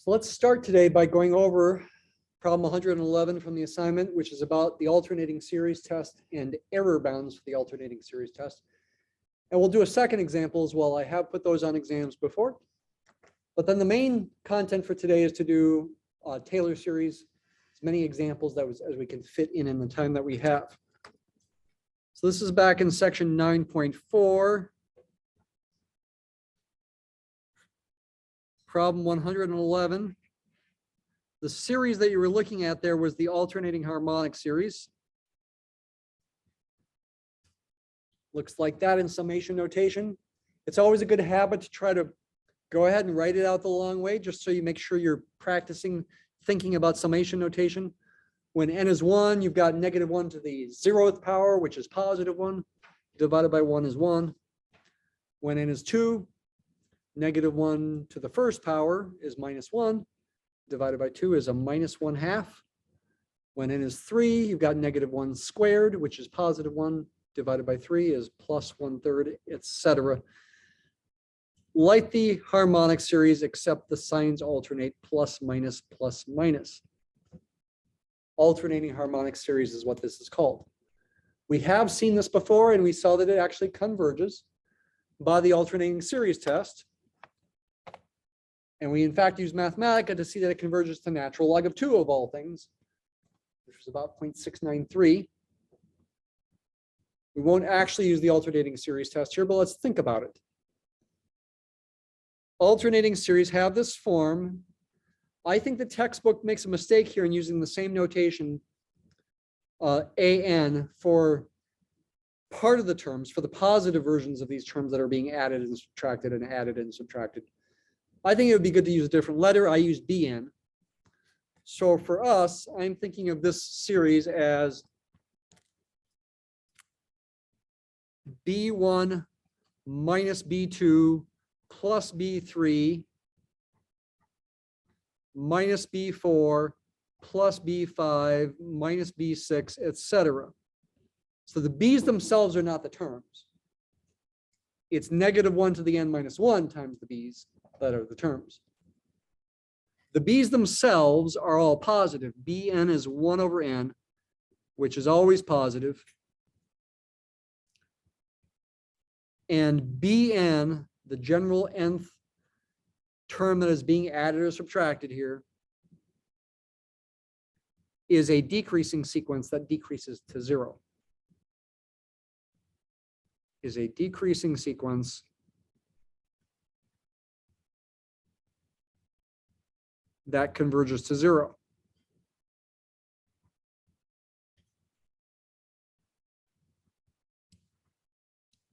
So let's start today by going over problem 111 from the assignment, which is about the alternating series test and error bounds for the alternating series test. And we'll do a second example as well. I have put those on exams before. But then the main content for today is to do Taylor series, as many examples as we can fit in the time that we have. So this is back in section 9.4. Problem 111. The series that you were looking at there was the alternating harmonic series. Looks like that in summation notation. It's always a good habit to try to go ahead and write it out the long way, just so you make sure you're practicing thinking about summation notation. When n is 1, you've got -1 to the 0th power, which is +1, divided by 1 is 1. When n is 2, -1 to the 1st power is -1, divided by 2 is a -1/2. When n is 3, you've got -1 squared, which is +1, divided by 3 is +1/3, etc. Like the harmonic series, except the signs alternate plus, minus, plus, minus. Alternating harmonic series is what this is called. We have seen this before, and we saw that it actually converges by the alternating series test. And we, in fact, use Mathematica to see that it converges to natural log of 2 of all things, which is about 0.693. We won't actually use the alternating series test here, but let's think about it. Alternating series have this form. I think the textbook makes a mistake here in using the same notation, AN, for part of the terms, for the positive versions of these terms that are being added and subtracted and added and subtracted. I think it would be good to use a different letter. I use BN. So for us, I'm thinking of this series as B1 minus B2 plus B3 minus B4 plus B5 minus B6, etc. So the B's themselves are not the terms. It's -1 to the n minus 1 times the B's that are the terms. The B's themselves are all positive. Bn is 1 over n, which is always positive. And Bn, the general nth term that is being added or subtracted here, is a decreasing sequence that decreases to 0. Is a decreasing sequence that converges to 0.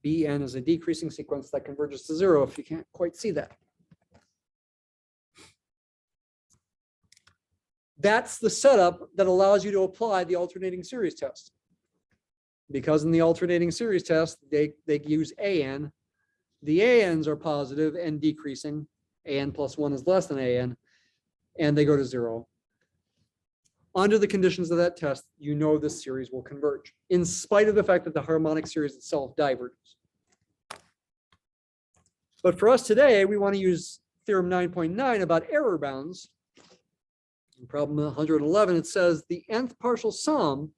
Bn is a decreasing sequence that converges to 0, if you can't quite see that. That's the setup that allows you to apply the alternating series test. Because in the alternating series test, they use AN. The ANs are positive and decreasing. AN plus 1 is less than AN, and they go to 0. Under the conditions of that test, you know this series will converge, in spite of the fact that the harmonic series itself diverges. But for us today, we want to use theorem 9.9 about error bounds. In problem 111, it says the nth partial sum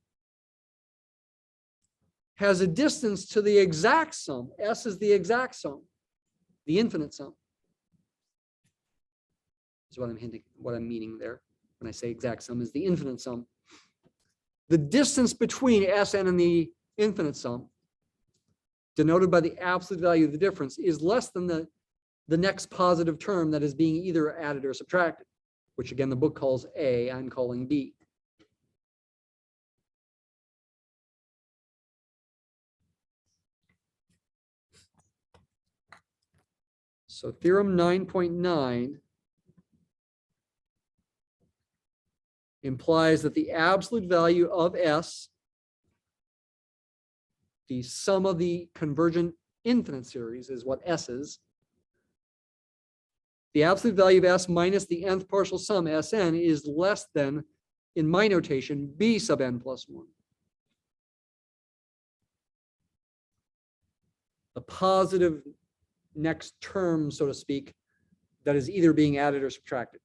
has a distance to the exact sum. S is the exact sum, the infinite sum. Is what I'm hinting, what I'm meaning there when I say exact sum is the infinite sum. The distance between Sn and the infinite sum, denoted by the absolute value of the difference, is less than the next positive term that is being either added or subtracted, which again the book calls A, I'm calling B. So theorem 9.9 implies that the absolute value of S, the sum of the convergent infinite series, is what S is. The absolute value of S minus the nth partial sum Sn is less than, in my notation, B sub n plus 1. The positive next term, so to speak, that is either being added or subtracted.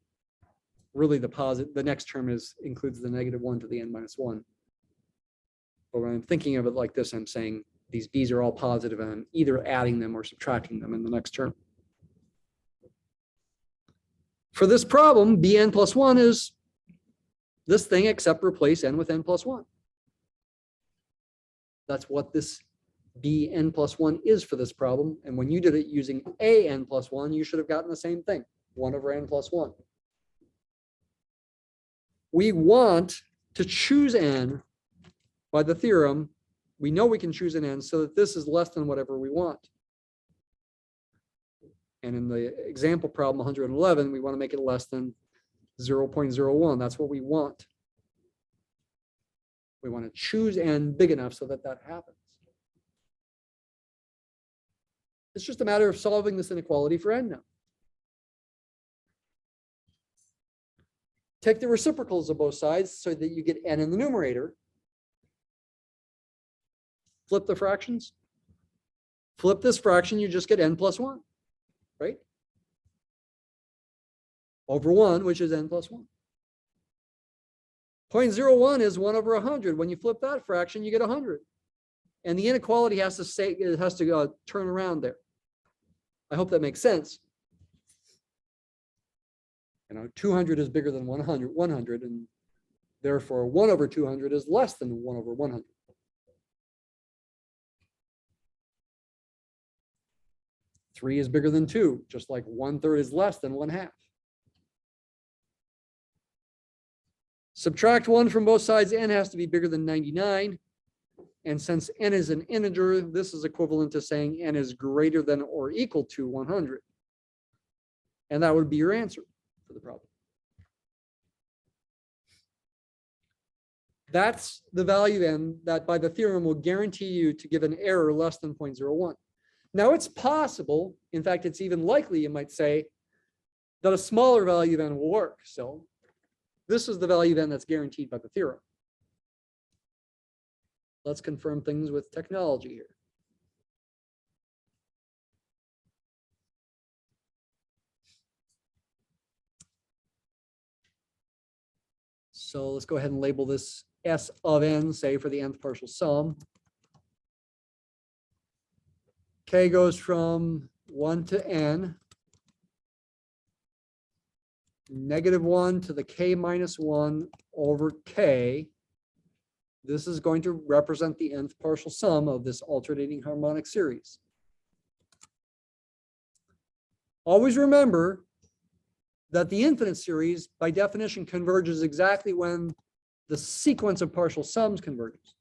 really the next term includes the -1 to the n minus 1. But when I'm thinking of it like this, I'm saying these b's are all positive and I'm either adding them or subtracting them in the next term. For this problem, bn plus 1 is this thing except replace n with n plus 1. That's what this bn plus 1 is for this problem. And when you did it using an plus 1, you should have gotten the same thing, 1 over n plus 1. We want to choose n by the theorem. We know we can choose an n so that this is less than whatever we want. And in the example problem 111, we want to make it less than 0.01. That's what we want. We want to choose n big enough so that that happens. It's just a matter of solving this inequality for n now. Take the reciprocals of both sides so that you get n in the numerator. Flip the fractions. Flip this fraction, you just get n plus 1, right? Over 1, which is n plus 1. 0.01 is 1 over 100. When you flip that fraction, you get 100. And the inequality has to turn around there. I hope that makes sense. 200 is bigger than 100, and therefore 1 over 200 is less than 1 over 100. Three is bigger than 2, just like 1/3 is less than 1/2. Subtract 1 from both sides, n has to be bigger than 99. And since n is an integer, this is equivalent to saying n is greater than or equal to 100. And that would be your answer for the problem. That's the value n that by the theorem will guarantee you to give an error less than 0.01. Now it's possible, in fact, it's even likely, you might say, that a smaller value of n will work. So this is the value of n that's guaranteed by the theorem. Let's confirm things with technology here. So let's go ahead and label this S of n, say, for the nth partial sum. K goes from 1 to n, -1 to the k minus 1 over k. This is going to represent the nth partial sum of this alternating harmonic series. Always remember that the infinite series, by definition, converges exactly when the sequence of partial sums converges.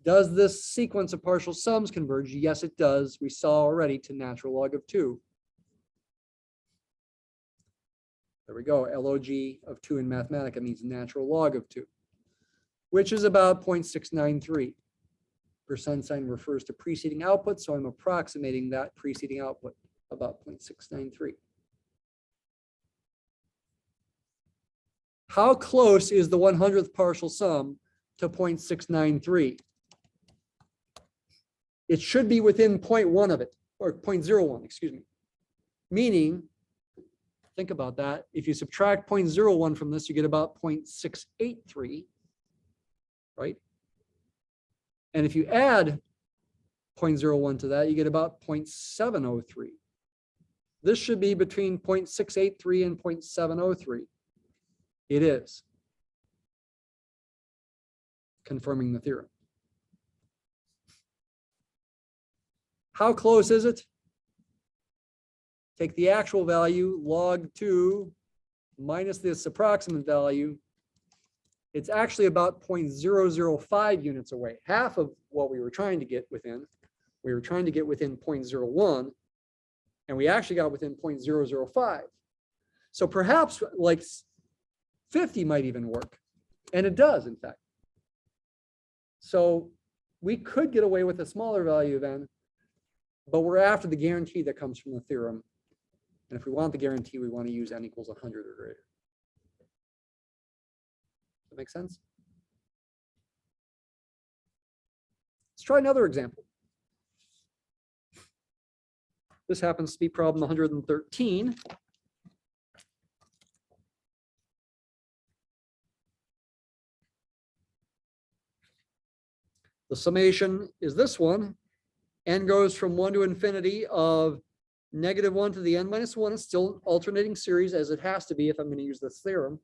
Does this sequence of partial sums converge? Yes, it does. We saw already to natural log of 2. There we go. Log of 2 in Mathematica means natural log of 2, which is about 0.693. Percent sign refers to preceding output, so I'm approximating that preceding output, about 0.693. How close is the 100th partial sum to 0.693? It should be within 0.1 of it, or 0.01, excuse me. Meaning, think about that. If you subtract 0.01 from this, you get about 0.683, right? And if you add 0.01 to that, you get about 0.703. This should be between 0.683 and 0.703. It is. Confirming the theorem. How close is it? Take the actual value, log 2, minus this approximate value. It's actually about 0.005 units away, half of what we were trying to get within. We were trying to get within 0.01, and we actually got within 0.005. So perhaps like 50 might even work, and it does, in fact. So we could get away with a smaller value of n, but we're after the guarantee that comes from the theorem. And if we want the guarantee, we want to use n equals 100 or greater. Does that make sense? Let's try another example. This happens to be problem 113. The summation is this one. N goes from 1 to infinity of -1 to the n minus 1. It's still an alternating series, as it has to be if I'm going to use this theorem,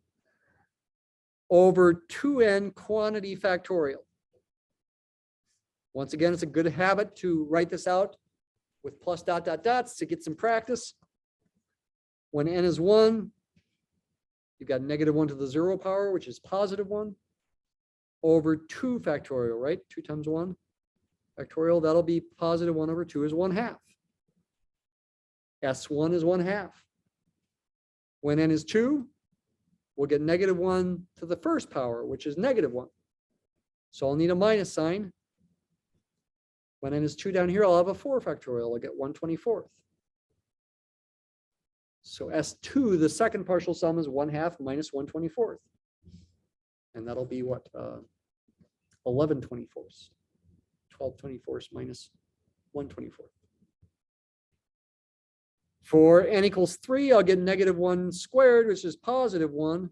over 2n quantity factorial. Once again, it's a good habit to write this out with plus dot dot dots to get some practice. When n is 1, you've got -1 to the 0 power, which is +1, over 2 factorial, right? 2 times 1 factorial, that'll be +1 over 2 is 1/2. S1 is 1/2. When n is 2, we'll get -1 to the first power, which is -1. So I'll need a minus sign. When n is 2 down here, I'll have a 4 factorial. I'll get 1/24. So S2, the second partial sum, is 1/2 minus 1/24. And that'll be what? 11/24. 12/24 minus 1/24. For n equals 3, I'll get -1 squared, which is +1,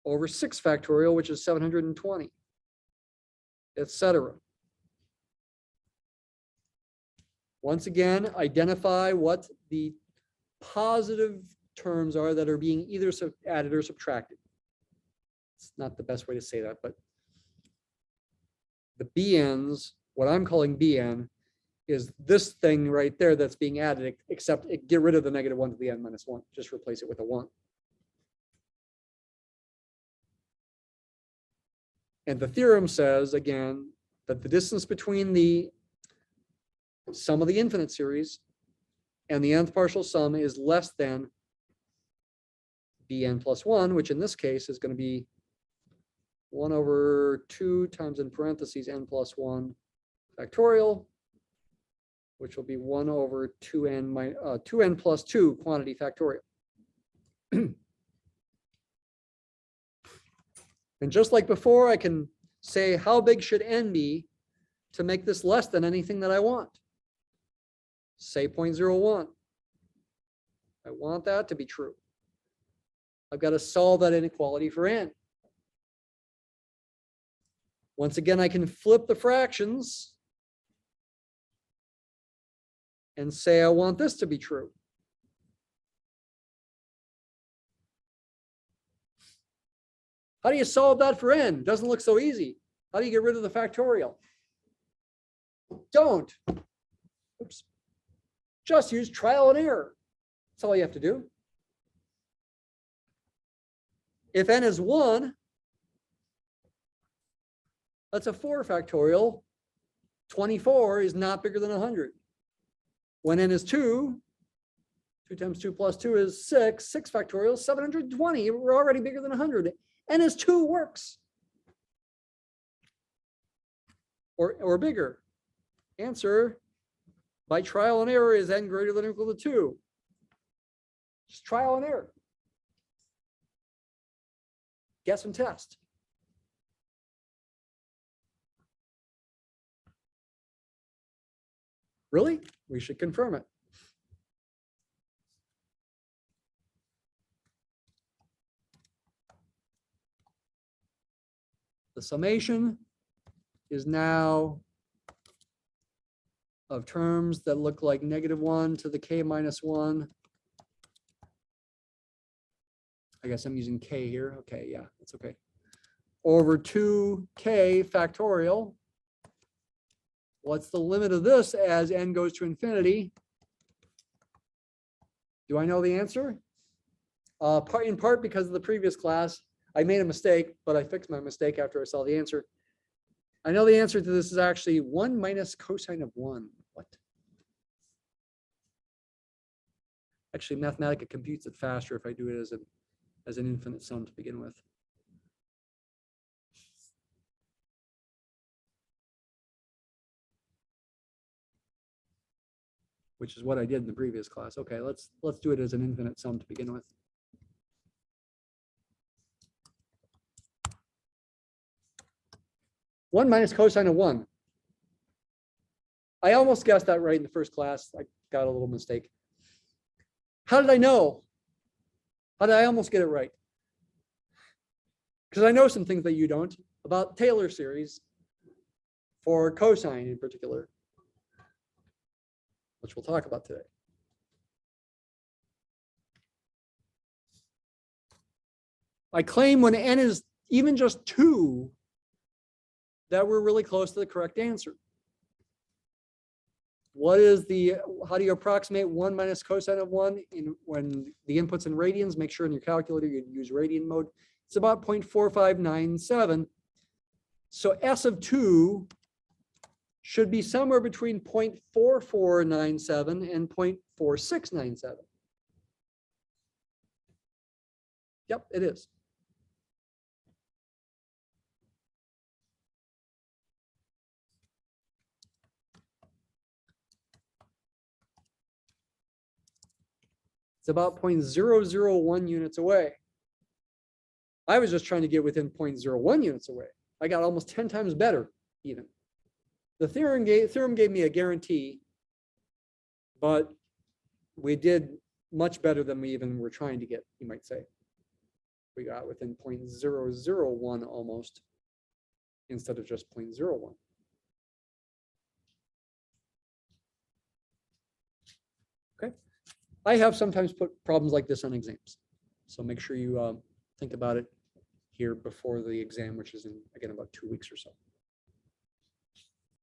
over 6 factorial, which is 720, etc. Once again, identify what the positive terms are that are being either added or subtracted. It's not the best way to say that, but the bn's, what I'm calling bn, is this thing right there that's being added, except get rid of the -1 to the n minus 1. Just replace it with a 1. And the theorem says, again, that the distance between the sum of the infinite series and the nth partial sum is less than bn plus 1, which in this case is going to be 1 over 2 times in parentheses n plus 1 factorial, which will be 1 over 2n plus 2 quantity factorial. And just like before, I can say how big should n be to make this less than anything that I want. Say 0.01. I want that to be true. I've got to solve that inequality for n. Once again, I can flip the fractions and say I want this to be true. How do you solve that for n? Doesn't look so easy. How do you get rid of the factorial? Don't. Oops. Just use trial and error. That's all you have to do. If n is 1, that's a 4 factorial. 24 is not bigger than 100. When n is 2, 2 times 2 plus 2 is 6. 6 factorial, 720. We're already bigger than 100. n is 2 works. Or bigger. Answer, by trial and error, is n greater than or equal to 2. Just trial and error. Guess and test. Really? We should confirm it. The summation is now of terms that look like -1 to the k minus 1. I guess I'm using k here. Okay, yeah, that's okay. Over 2k factorial. What's the limit of this as n goes to infinity? Do I know the answer? In part because of the previous class. I made a mistake, but I fixed my mistake after I saw the answer. I know the answer to this is actually 1 minus cosine of 1. What? Actually, Mathematica computes it faster if I do it as an infinite sum to begin with. Which is what I did in the previous class. Okay, let's do it as an infinite sum to begin with. One minus cosine of 1. I almost guessed that right in the first class. I got a little mistake. How did I know? How did I almost get it right? Because I know some things that you don't about Taylor series for cosine in particular, which we'll talk about today. I claim when n is even just 2 that we're really close to the correct answer. What is how do you approximate 1 minus cosine of 1 when the input's in radians? Make sure in your calculator you use radian mode. It's about 0.4597. So S of 2 should be somewhere between 0.4497 and 0.4697. Yep, it is. It's about 0.001 units away. I was just trying to get within 0.01 units away. I got almost 10 times better even. The theorem gave me a guarantee, but we did much better than we even were trying to get, you might say. We got within 0.001 almost, instead of just 0.01. Okay. I have sometimes put problems like this on exams. So make sure you think about it here before the exam, which is in, again, about 2 weeks or so.